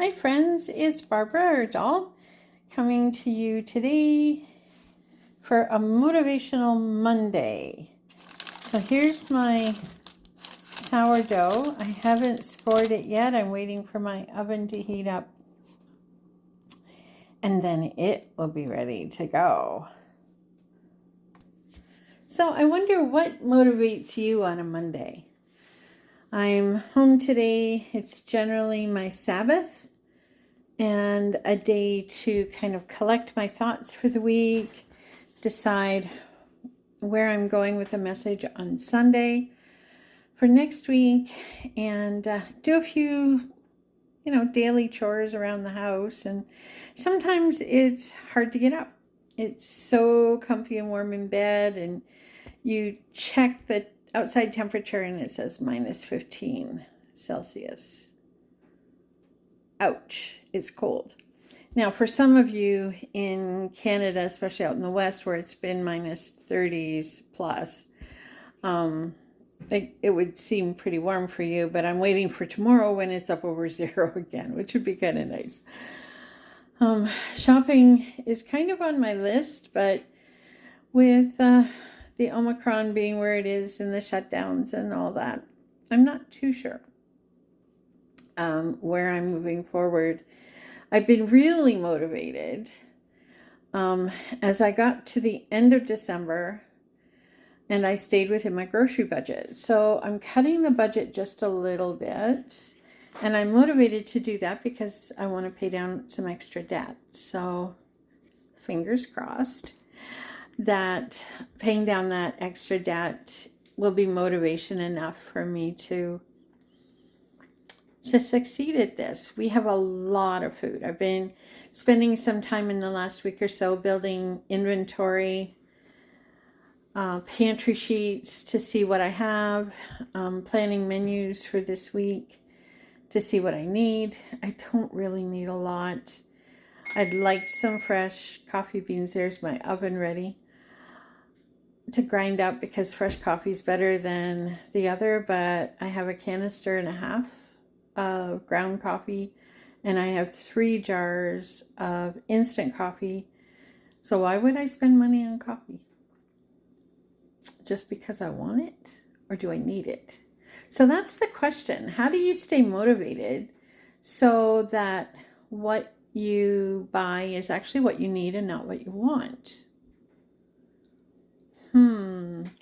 Hi friends, it's Barbara our doll coming to you today for a motivational Monday. So here's my sourdough. I haven't scored it yet. I'm waiting for my oven to heat up and then it will be ready to go. So I wonder what motivates you on a Monday. I'm home today. It's generally my Sabbath and a day to kind of collect my thoughts for the week, decide where I'm going with a message on Sunday for next week, and do a few, daily chores around the house. And sometimes it's hard to get up. It's so comfy and warm in bed, and you check the outside temperature and it says minus 15 Celsius. Ouch, it's cold. Now, for some of you in Canada, especially out in the West where it's been minus 30s plus, it would seem pretty warm for you, but I'm waiting for tomorrow when it's up over zero again, which would be kind of nice. Shopping is kind of on my list, but with the Omicron being where it is and the shutdowns and all that, I'm not too sure where I'm moving forward. I've been really motivated as I got to the end of December and I stayed within my grocery budget. So I'm cutting the budget just a little bit, and I'm motivated to do that because I want to pay down some extra debt. So fingers crossed that paying down that extra debt will be motivation enough for me to succeed at this. We have a lot of food. I've been spending some time in the last week or so building inventory, pantry sheets to see what I have, planning menus for this week to see what I need. I don't really need a lot. I'd like some fresh coffee beans. There's my oven ready to grind up because fresh coffee is better than the other, but I have a canister and a half of ground coffee, and I have 3 jars of instant coffee. So why would I spend money on coffee? Just because I want it, or do I need it? So that's the question. How do you stay motivated so that what you buy is actually what you need and not what you want?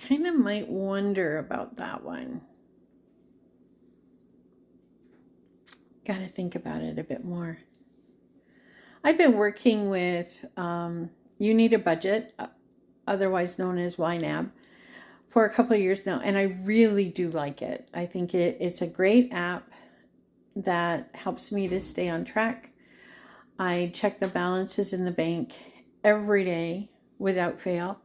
Kind of might wonder about that one. Got to think about it a bit more. I've been working with You Need a Budget, otherwise known as YNAB, for a couple of years now, and I really do like it. I think it's a great app that helps me to stay on track. I check the balances in the bank every day without fail.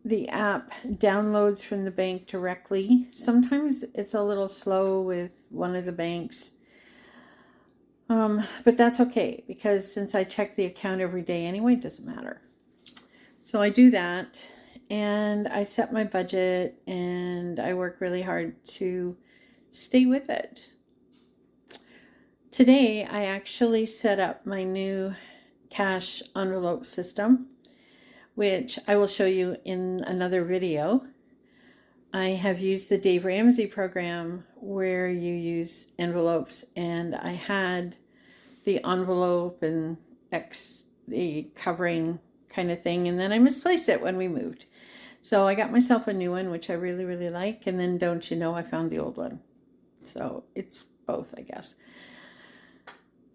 The app downloads from the bank directly. Sometimes it's a little slow with one of the banks, but that's okay because since I check the account every day anyway, it doesn't matter. So I do that and I set my budget and I work really hard to stay with it. Today, I actually set up my new cash envelope system, which I will show you in another video. I have used the Dave Ramsey program where you use envelopes, and I had the envelope and the covering kind of thing, and then I misplaced it when we moved. So I got myself a new one, which I really, really like, and then don't you know, I found the old one. So it's both, I guess.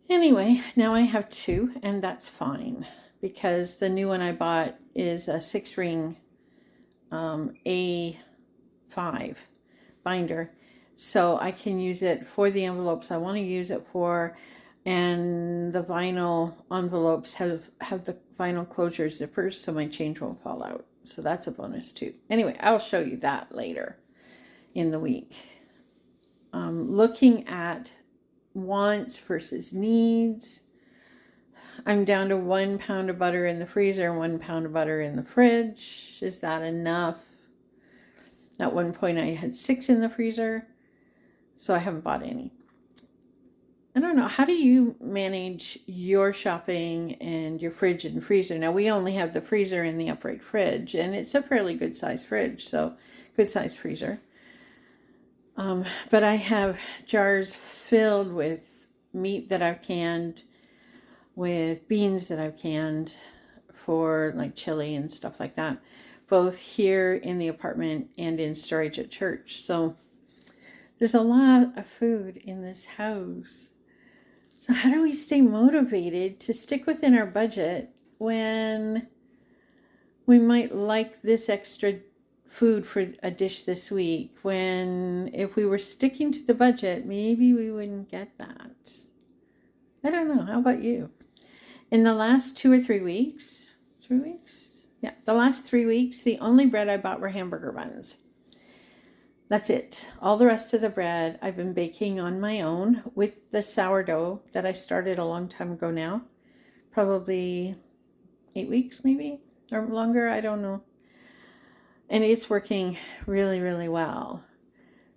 Anyway, now I have 2, and that's fine because the new one I bought is a 6-ring A5 binder, so I can use it for the envelopes I want to use it for, and the vinyl envelopes have the vinyl closure zippers so my change won't fall out. So that's a bonus too. Anyway, I'll show you that later in the week. Looking at wants versus needs. I'm down to 1 pound of butter in the freezer, 1 pound of butter in the fridge. Is that enough? At one point I had 6 in the freezer. So I haven't bought any. I don't know. How do you manage your shopping and your fridge and freezer? Now, we only have the freezer in the upright fridge, and it's a fairly good size fridge, so good size freezer. But I have jars filled with meat that I've canned, with beans that I've canned for like chili and stuff like that, both here in the apartment and in storage at church. So there's a lot of food in this house. So how do we stay motivated to stick within our budget when we might like this extra food for a dish this week, when if we were sticking to the budget, maybe we wouldn't get that? I don't know. How about you? In the last 2 or 3 weeks, 3 weeks? Yeah, the last 3 weeks, the only bread I bought were hamburger buns. That's it. All the rest of the bread I've been baking on my own with the sourdough that I started a long time ago now. Probably 8 weeks maybe, or longer, I don't know. And it's working really, really well.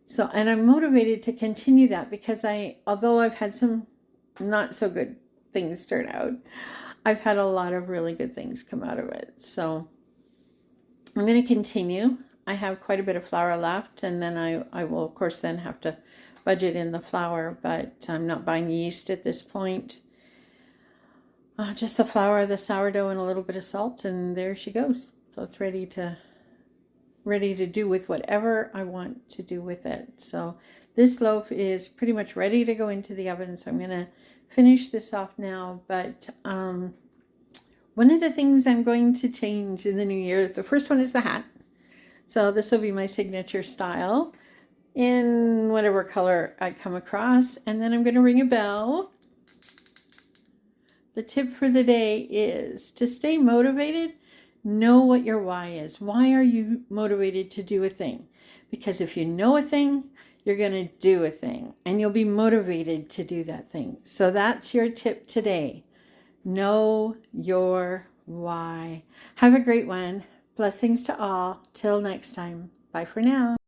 So, and I'm motivated to continue that because although I've had some not so good things turn out, I've had a lot of really good things come out of it. So I'm going to continue. I have quite a bit of flour left, and then I will, of course, then have to budget in the flour, but I'm not buying yeast at this point. Just the flour, the sourdough, and a little bit of salt, and there she goes. So it's ready to do with whatever I want to do with it. So this loaf is pretty much ready to go into the oven, so I'm going to finish this off now. But one of the things I'm going to change in the new year, the first one is the hat. So this will be my signature style in whatever color I come across. And then I'm going to ring a bell. The tip for the day is to stay motivated. Know what your why is. Why are you motivated to do a thing? Because if you know a thing, you're going to do a thing, and you'll be motivated to do that thing. So that's your tip today. Know your why. Have a great one. Blessings to all. Till next time. Bye for now.